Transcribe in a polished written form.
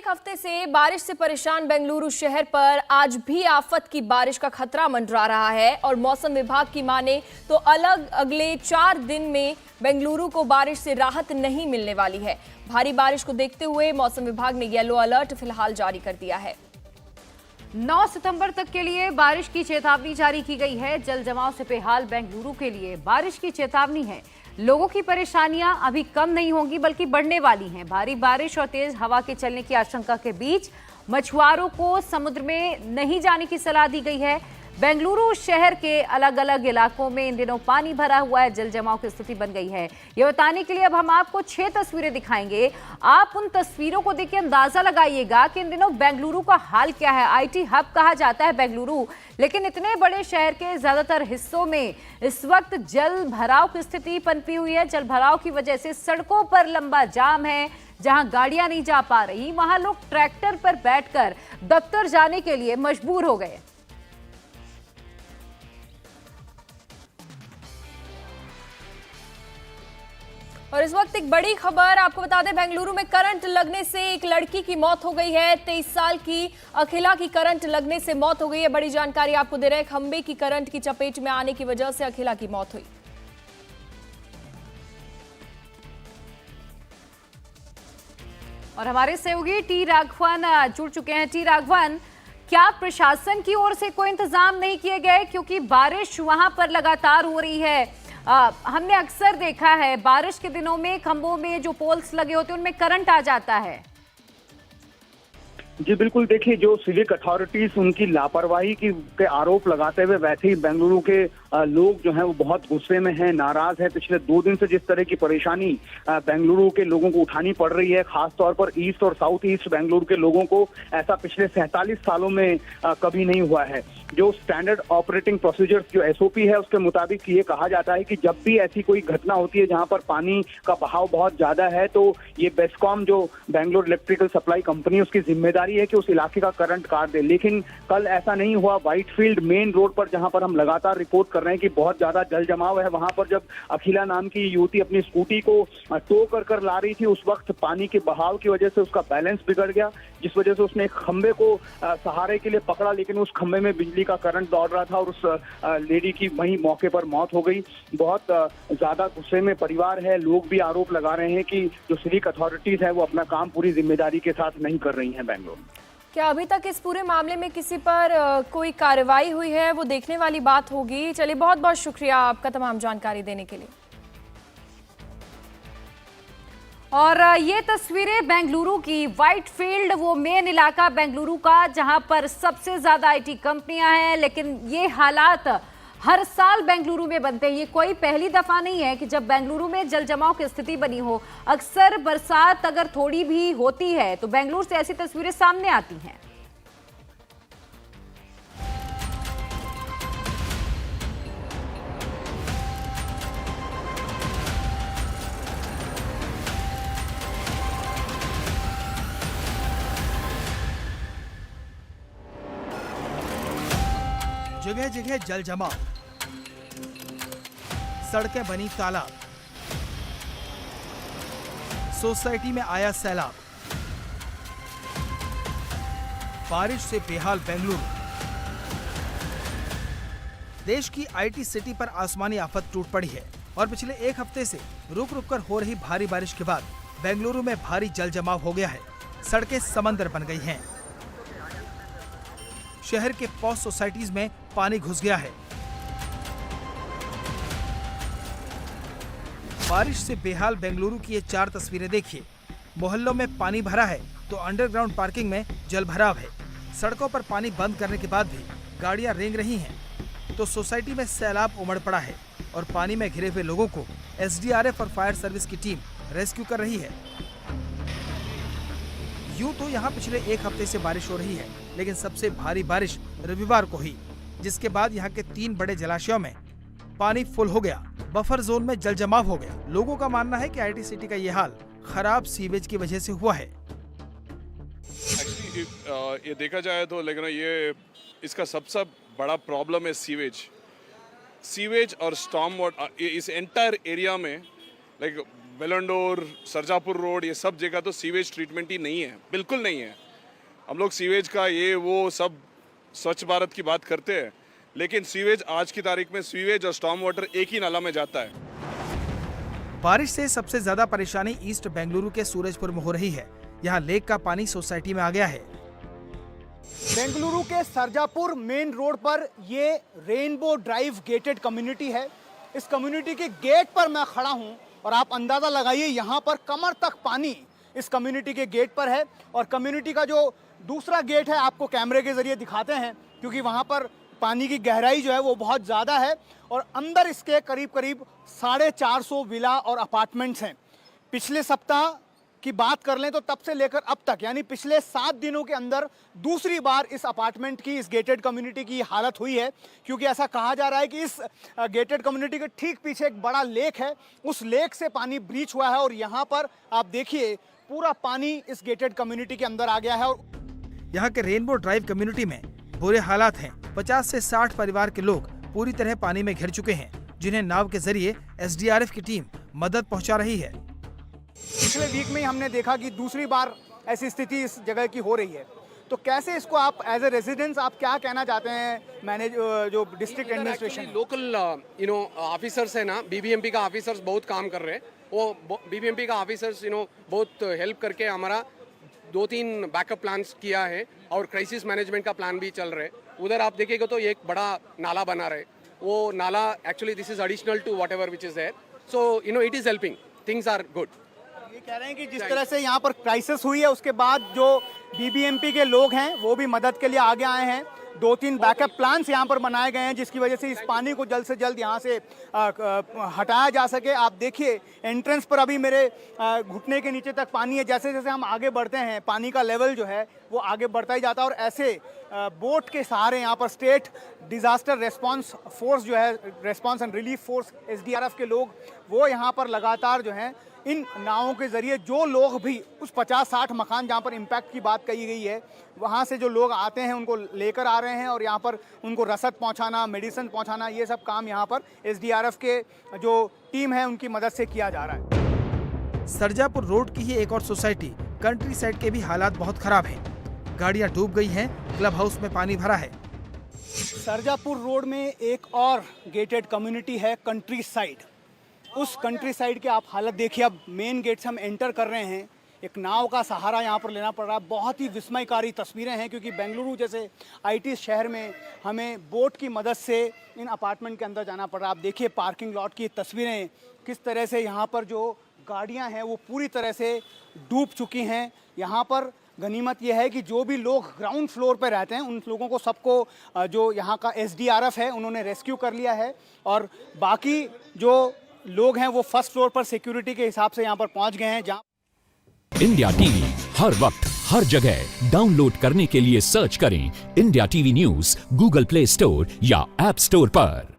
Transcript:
एक हफ्ते से बारिश से परेशान बेंगलुरु शहर पर आज भी आफत की बारिश का खतरा मंडरा रहा है और मौसम विभाग की माने तो अगले 4 दिन में बेंगलुरु को बारिश से राहत नहीं मिलने वाली है। भारी बारिश को देखते हुए मौसम विभाग ने येलो अलर्ट फिलहाल जारी कर दिया है। 9 सितंबर तक के लिए बारिश की चेतावनी जारी की गई है। जल जमाव से बेहाल बेंगलुरु के लिए बारिश की चेतावनी है। लोगों की परेशानियां अभी कम नहीं होंगी बल्कि बढ़ने वाली हैं। भारी बारिश और तेज हवा के चलने की आशंका के बीच मछुआरों को समुद्र में नहीं जाने की सलाह दी गई है। बेंगलुरु शहर के अलग अलग इलाकों में इन दिनों पानी भरा हुआ है, जल जमाव की स्थिति बन गई है। ये बताने के लिए अब हम आपको 6 तस्वीरें दिखाएंगे। आप उन तस्वीरों को देख के अंदाजा लगाइएगा कि इन दिनों बेंगलुरु का हाल क्या है। आईटी हब कहा जाता है बेंगलुरु, लेकिन इतने बड़े शहर के ज्यादातर हिस्सों में इस वक्त जल भराव की स्थिति पनपी हुई है। जल भराव की वजह से सड़कों पर लंबा जाम है। जहां गाड़ियां नहीं जा पा रही, वहां लोग ट्रैक्टर पर बैठकर दफ्तर जाने के लिए मजबूर हो गए। और इस वक्त एक बड़ी खबर आपको बता दें, बेंगलुरु में करंट लगने से एक लड़की की मौत हो गई है। 23 साल की अखिला की करंट लगने से मौत हो गई है। बड़ी जानकारी आपको दे रहे हैं, खंबे की करंट की चपेट में आने की वजह से अखिला की मौत हुई। और हमारे सहयोगी टी राघवन जुड़ चुके हैं। टी राघवन, क्या प्रशासन की ओर से कोई इंतजाम नहीं किए गए, क्योंकि बारिश वहां पर लगातार हो रही है। हमने अक्सर देखा है बारिश के दिनों में खंभों में जो पोल्स लगे होते हैं उनमें करंट आ जाता है। जी बिल्कुल, देखिए जो सिविक अथॉरिटीज उनकी लापरवाही के आरोप लगाते हुए वैसे ही बेंगलुरु के लोग जो हैं वो बहुत गुस्से में हैं, नाराज हैं। पिछले 2 दिन से जिस तरह की परेशानी बेंगलुरु के लोगों को उठानी पड़ रही है, खासतौर पर ईस्ट और साउथ ईस्ट बेंगलुरु के लोगों को, ऐसा पिछले 47 सालों में कभी नहीं हुआ है। जो स्टैंडर्ड ऑपरेटिंग प्रोसीजर्स जो एसओपी है उसके मुताबिक ये कहा जाता है कि जब भी ऐसी कोई घटना होती है जहां पर पानी का बहाव बहुत ज्यादा है, तो ये बेस्कॉम जो बेंगलुरु इलेक्ट्रिकल सप्लाई कंपनी उसकी जिम्मेदारी है कि उस इलाके का करंट काट दे। लेकिन कल ऐसा नहीं हुआ। व्हाइटफील्ड मेन रोड पर जहां पर हम लगातार रिपोर्ट कर रहे हैं कि बहुत ज्यादा जल जमाव है, वहां पर जब अखिला नाम की युवती अपनी स्कूटी को टो कर ला रही थी, उस वक्त पानी के बहाव की वजह से उसका बैलेंस बिगड़ गया, जिस वजह से उसने एक खंबे को सहारे के लिए पकड़ा, लेकिन उस खंबे में बिजली का करंट दौड़ रहा था और उस लेडी की वहीं मौके पर मौत हो गई। बहुत ज्यादा गुस्से में परिवार है। लोग भी आरोप लगा रहे हैं कि जो सिविक अथॉरिटीज है वो अपना काम पूरी जिम्मेदारी के साथ नहीं कर रही हैं बेंगलुरु। क्या अभी तक इस पूरे मामले में किसी पर कोई कार्रवाई हुई है, वो देखने वाली बात होगी। चलिए, बहुत बहुत शुक्रिया आपका तमाम जानकारी देने के लिए। और ये तस्वीरें बेंगलुरु की, व्हाइटफील्ड वो मेन इलाका बेंगलुरु का जहां पर सबसे ज्यादा आईटी कंपनियां हैं। लेकिन ये हालात हर साल बेंगलुरु में बनते हैं। ये कोई पहली दफा नहीं है कि जब बेंगलुरु में जल जमाव की स्थिति बनी हो। अक्सर बरसात अगर थोड़ी भी होती है तो बेंगलुरु से ऐसी तस्वीरें सामने आती हैं। जगह जगह जल जमाव, सड़कें बनी तालाब, सोसाइटी में आया सैलाब। बारिश से बेहाल बेंगलुरु। देश की आईटी सिटी पर आसमानी आफत टूट पड़ी है और पिछले 1 हफ्ते से रुक रुक कर हो रही भारी बारिश के बाद बेंगलुरु में भारी जल जमाव हो गया है। सड़कें समंदर बन गई हैं। शहर के पॉश सोसाइटीज में पानी घुस गया है। बारिश से बेहाल बेंगलुरु की ये 4 तस्वीरें देखिए। मोहल्लों में पानी भरा है तो अंडरग्राउंड पार्किंग में जल भराव है। सड़कों पर पानी बंद करने के बाद भी गाड़ियां रेंग रही हैं तो सोसाइटी में सैलाब उमड़ पड़ा है और पानी में घिरे हुए लोगों को एसडीआरएफ और फायर सर्विस की टीम रेस्क्यू कर रही है। यूं तो यहाँ पिछले 1 हफ्ते से बारिश हो रही है, लेकिन सबसे भारी बारिश रविवार को हुई, जिसके बाद यहाँ के 3 बड़े जलाशयों में पानी फुल हो गया। बफर जोन में जल जमाव हो गया। लोगों का मानना है कि आईटी सिटी का ये हाल खराब सीवेज की वजह से हुआ है। ये देखा जाए तो लेकिन ये इसका सबसे बड़ा प्रॉब्लम है सीवेज और स्टॉर्म वाटर। इस एंटायर एरिया में लाइक बेलंडोर, सरजापुर रोड, ये सब जगह तो सीवेज ट्रीटमेंट ही नहीं है, बिल्कुल नहीं है। हम लोग सीवेज का ये वो सब स्वच्छ भारत की बात करते हैं, लेकिन सीवेज आज की तारीख में सीवेज और स्टॉर्म वाटर एक ही नाला में जाता है। बारिश से सबसे ज्यादा परेशानी ईस्ट बेंगलुरु के सूरजपुर में हो रही है। यहाँ लेक का पानी सोसाइटी में आ गया है। बेंगलुरु के सरजापुर मेन रोड पर ये रेनबो ड्राइव गेटेड कम्युनिटी है। इस कम्युनिटी के गेट पर मैं खड़ा हूं और आप अंदाज़ा लगाइए यहाँ पर कमर तक पानी इस कम्युनिटी के गेट पर है। और कम्युनिटी का जो दूसरा गेट है आपको कैमरे के ज़रिए दिखाते हैं, क्योंकि वहाँ पर पानी की गहराई जो है वो बहुत ज़्यादा है और अंदर इसके करीब करीब 450 विला और अपार्टमेंट्स हैं। पिछले सप्ताह की बात कर लें तो तब से लेकर अब तक यानी पिछले 7 दिनों के अंदर दूसरी बार इस अपार्टमेंट की, इस गेटेड कम्युनिटी की हालत हुई है, क्योंकि ऐसा कहा जा रहा है कि इस गेटेड कम्युनिटी के ठीक पीछे एक बड़ा लेक है, उस लेक से पानी ब्रीच हुआ है और यहाँ पर आप देखिए पूरा पानी इस गेटेड कम्युनिटी के अंदर आ गया है। और यहाँ के रेनबो ड्राइव कम्युनिटी में बुरे हालात हैं। 50 से 60 परिवार के लोग पूरी तरह पानी में घिर चुके हैं, जिन्हें नाव के जरिए एसडीआरएफ की टीम मदद पहुंचा रही है। पिछले वीक में ही हमने देखा कि दूसरी बार ऐसी स्थिति इस जगह की हो रही है, तो कैसे इसको आप एज ए रेजिडेंट्स आप क्या कहना चाहते हैं? मैनेज जो डिस्ट्रिक्ट एडमिनिस्ट्रेशन लोकल ऑफिसर्स है ना, बीबीएमपी का ऑफिसर्स बहुत काम कर रहे हैं। वो बीबीएमपी का ऑफिसर्स बहुत हेल्प करके हमारा 2-3 बैकअप प्लान्स किया है और क्राइसिस मैनेजमेंट का प्लान भी चल रहे हैं। उधर आप देखिएगा तो एक बड़ा नाला बना रहे, वो नाला actually this is additional to whatever which is there, so it is helping, things are good. ये कह रहे हैं कि जिस तरह से यहाँ पर क्राइसिस हुई है उसके बाद जो बीबीएमपी के लोग हैं वो भी मदद के लिए आगे आए हैं। 2-3 बैकअप प्लान्स यहाँ पर बनाए गए हैं जिसकी वजह से इस पानी को जल्द से जल्द यहाँ से हटाया जा सके। आप देखिए एंट्रेंस पर अभी मेरे घुटने के नीचे तक पानी है। जैसे जैसे हम आगे बढ़ते हैं पानी का लेवल जो है वो आगे बढ़ता ही जाता है और ऐसे बोट के सहारे यहाँ पर स्टेट डिज़ास्टर रेस्पॉन्स फोर्स जो है, response and relief force SDRF के लोग वो यहाँ पर लगातार जो हैं इन नावों के ज़रिए जो लोग भी उस 50-60 मकान जहाँ पर इम्पैक्ट की बात कही गई है वहाँ से जो लोग आते हैं उनको लेकर आ रहे हैं और यहाँ पर उनको रसद पहुँचाना, मेडिसिन पहुँचाना, ये सब काम यहाँ पर एसडीआरएफ के जो टीम है उनकी मदद से किया जा रहा है। सरजापुर रोड की ही एक और सोसाइटी कंट्री साइड के भी हालात बहुत खराब हैं। गाड़ियाँ डूब गई हैं, क्लब हाउस में पानी भरा है। सरजापुर रोड में एक और गेटेड कम्युनिटी है कंट्री साइड। उस कंट्री साइड के आप हालत देखिए। अब मेन गेट से हम एंटर कर रहे हैं, एक नाव का सहारा यहाँ पर लेना पड़ रहा है। बहुत ही विस्मयकारी तस्वीरें हैं क्योंकि बेंगलुरु जैसे आईटी शहर में हमें बोट की मदद से इन अपार्टमेंट के अंदर जाना पड़ रहा है। आप देखिए पार्किंग लॉट की तस्वीरें, किस तरह से यहाँ पर जो गाड़ियाँ हैं वो पूरी तरह से डूब चुकी हैं। यहाँ पर गनीमत यह है कि जो भी लोग ग्राउंड फ्लोर पर रहते हैं उन लोगों को सबको जो यहाँ का एसडीआरएफ है उन्होंने रेस्क्यू कर लिया है और बाकी जो लोग हैं वो फर्स्ट फ्लोर पर सिक्योरिटी के हिसाब से यहाँ पर पहुँच गए हैं। जहाँ इंडिया टीवी हर वक्त हर जगह डाउनलोड करने के लिए सर्च करें India TV news Google play store या ऐप स्टोर पर।